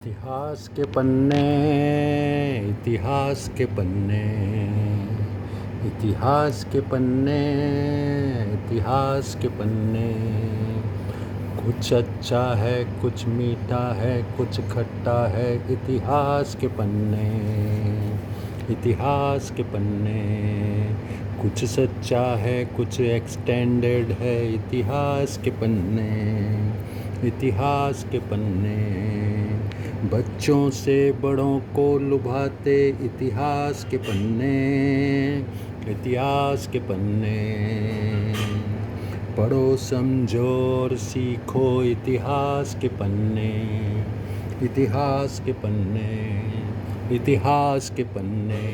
इतिहास के पन्ने, इतिहास के पन्ने, इतिहास के पन्ने, इतिहास के पन्ने। कुछ अच्छा है, कुछ मीठा है, कुछ खट्टा है, इतिहास के पन्ने, इतिहास के पन्ने। कुछ सच्चा है, कुछ एक्सटेंडेड है, इतिहास के पन्ने, इतिहास के पन्ने। बच्चों से बड़ों को लुभाते इतिहास के पन्ने, इतिहास के पन्ने। पढ़ो समझो और सीखो इतिहास के पन्ने, इतिहास के पन्ने, इतिहास के पन्ने,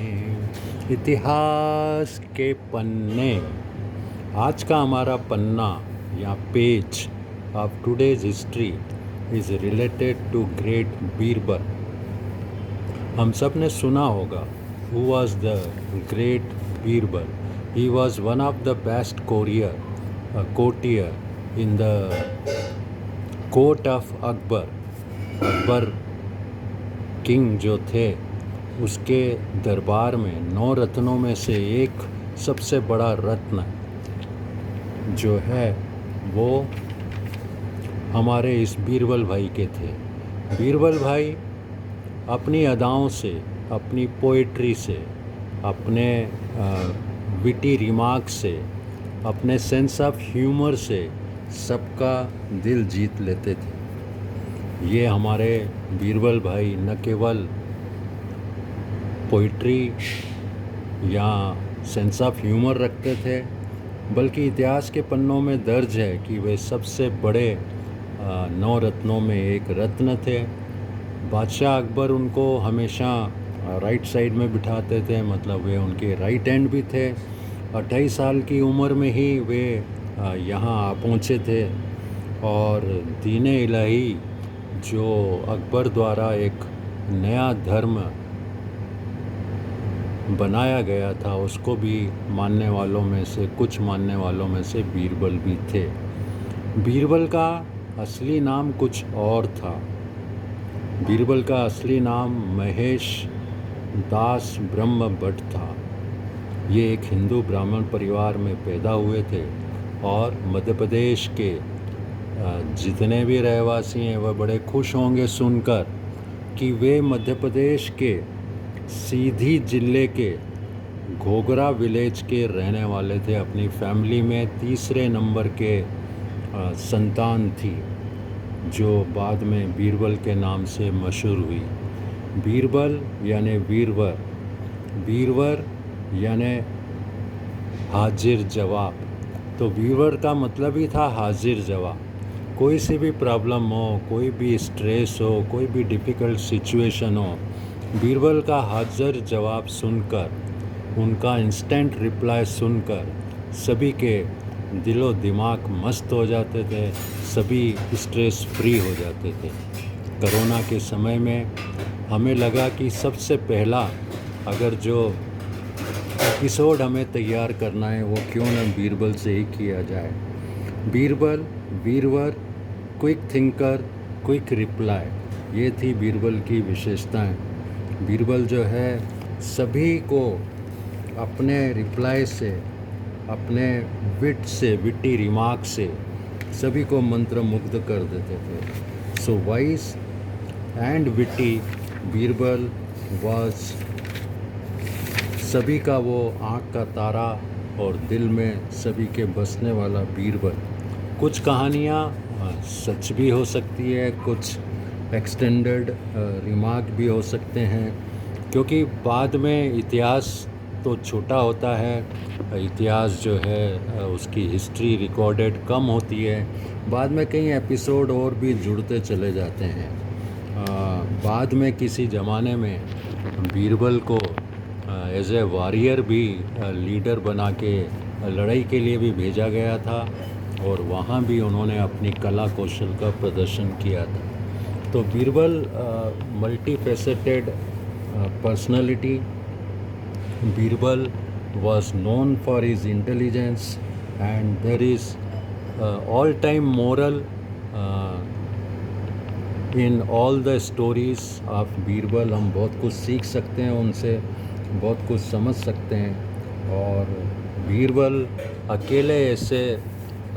इतिहास के पन्ने। आज का हमारा पन्ना या page of today's history is related to great Birbal. हम सब ने सुना होगा who was the great Birbal. He was one of the best courtier in the court of Akbar. Akbar king जो थे उसके दरबार में 9 रत्नों में से एक सबसे बड़ा रत्न जो है वो हमारे इस बीरबल भाई के थे। बीरबल भाई अपनी अदाओं से, अपनी पोइट्री से, अपने विटी रिमार्क से, अपने सेंस ऑफ ह्यूमर से सबका दिल जीत लेते थे। ये हमारे बीरबल भाई न केवल पोइट्री या सेंस ऑफ ह्यूमर रखते थे बल्कि इतिहास के पन्नों में दर्ज है कि वे सबसे बड़े 9 रत्नों में एक रत्न थे। बादशाह अकबर उनको हमेशा राइट साइड में बिठाते थे, मतलब वे उनके राइट हैंड भी थे। 28 साल की उम्र में ही वे यहाँ आ पहुँचे थे और दीन इलाही जो अकबर द्वारा एक नया धर्म बनाया गया था उसको भी मानने वालों में से, कुछ मानने वालों में से बीरबल भी थे। बीरबल का असली नाम कुछ और था। बीरबल का असली नाम महेश दास ब्रह्म भट्ट था। ये एक हिंदू ब्राह्मण परिवार में पैदा हुए थे और मध्य प्रदेश के जितने भी रहवासी हैं वह बड़े खुश होंगे सुनकर कि वे मध्य प्रदेश के सीधी जिले के घोघरा विलेज के रहने वाले थे। अपनी फैमिली में तीसरे नंबर के संतान थी जो बाद में बीरबल के नाम से मशहूर हुई। बीरबल यानी वीरवर, वीरवर यानी हाजिर जवाब। तो वीरवर का मतलब ही था हाजिर जवाब। कोई सी भी प्रॉब्लम हो, कोई भी स्ट्रेस हो, कोई भी डिफ़िकल्ट सिचुएशन हो, बीरबल का हाजिर जवाब सुनकर, उनका इंस्टेंट रिप्लाई सुनकर सभी के दिलो दिमाग मस्त हो जाते थे, सभी स्ट्रेस फ्री हो जाते थे। कोरोना के समय में हमें लगा कि सबसे पहला अगर जो एपिसोड हमें तैयार करना है वो क्यों न बीरबल से ही किया जाए। बीरबल, वीरवर, क्विक थिंकर, क्विक रिप्लाई, ये थी बीरबल की विशेषताएं। बीरबल जो है सभी को अपने रिप्लाई से, अपने विट से, विटी रिमार्क से सभी को मंत्रमुग्ध कर देते थे। So wise and witty Birbal was सभी का वो आँख का तारा और दिल में सभी के बसने वाला बीरबल। कुछ कहानियाँ सच भी हो सकती है, कुछ एक्सटेंडेड रिमार्क भी हो सकते हैं, क्योंकि बाद में इतिहास तो छोटा होता है, इतिहास जो है उसकी हिस्ट्री रिकॉर्डेड कम होती है, बाद में कई एपिसोड और भी जुड़ते चले जाते हैं। बाद में किसी ज़माने में बीरबल को एज ए वॉरियर भी लीडर बना के लड़ाई के लिए भी भेजा गया था और वहाँ भी उन्होंने अपनी कला कौशल का प्रदर्शन किया था। तो Birbal multi faceted personality. Birbal was known for his intelligence and there is all-time moral in all the stories of Birbal हम बहुत कुछ सीख सकते हैं उनसे, बहुत कुछ समझ सकते हैं। और बीरबल अकेले ऐसे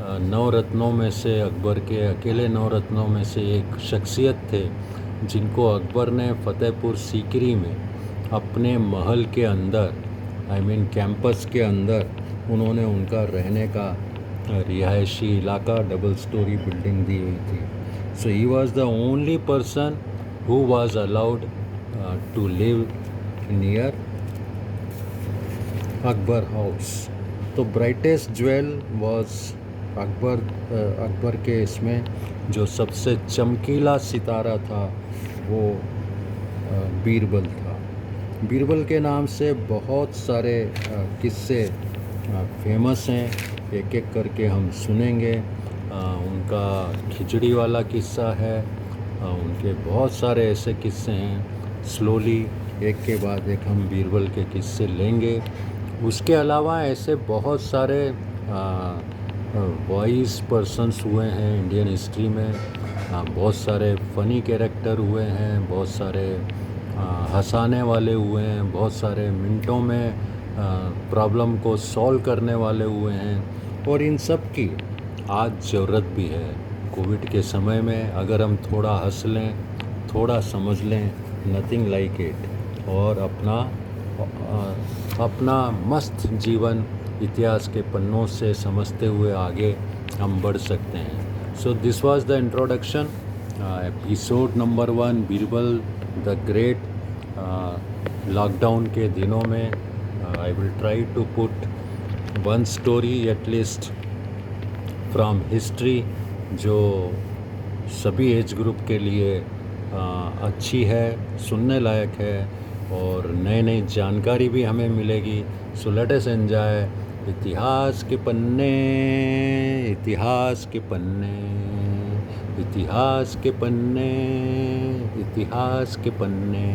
नवरत्नों में से, अकबर के अकेले नवरत्नों में से एक शख्सियत थे जिनको अकबर ने फ़तेहपुर सीकरी में अपने महल के अंदर, आई मीन कैंपस के अंदर, उन्होंने उनका रहने का रिहायशी इलाका, डबल स्टोरी बिल्डिंग दी हुई थी। So he was the only person who was allowed to live near Akbar house. तो ब्राइटेस्ट ज्वेल वॉज अकबर के इसमें जो सबसे चमकीला सितारा था वो बीरबल था। बीरबल के नाम से बहुत सारे किस्से फेमस हैं, एक एक करके हम सुनेंगे। उनका खिचड़ी वाला किस्सा है, उनके बहुत सारे ऐसे किस्से हैं। स्लोली एक के बाद एक हम बीरबल के किस्से लेंगे। उसके अलावा ऐसे बहुत सारे वॉइस पर्सन्स हुए हैं इंडियन हिस्ट्री में, बहुत सारे फ़नी कैरेक्टर हुए हैं, बहुत सारे हंसाने वाले हुए हैं, बहुत सारे मिनटों में प्रॉब्लम को सॉल्व करने वाले हुए हैं। और इन सब की आज ज़रूरत भी है। कोविड के समय में अगर हम थोड़ा हंस लें, थोड़ा समझ लें, नथिंग लाइक इट, और अपना मस्त जीवन इतिहास के पन्नों से समझते हुए आगे हम बढ़ सकते हैं। So this was the introduction, episode number 1, Birbal the great. Lockdown के दिनों में I will try to put one story at least from history जो सभी एज ग्रुप के लिए अच्छी है, सुनने लायक है, और नई नई जानकारी भी हमें मिलेगी। सो लेट अस एंजॉय इतिहास के पन्ने, इतिहास के पन्ने, इतिहास के पन्ने, इतिहास के पन्ने।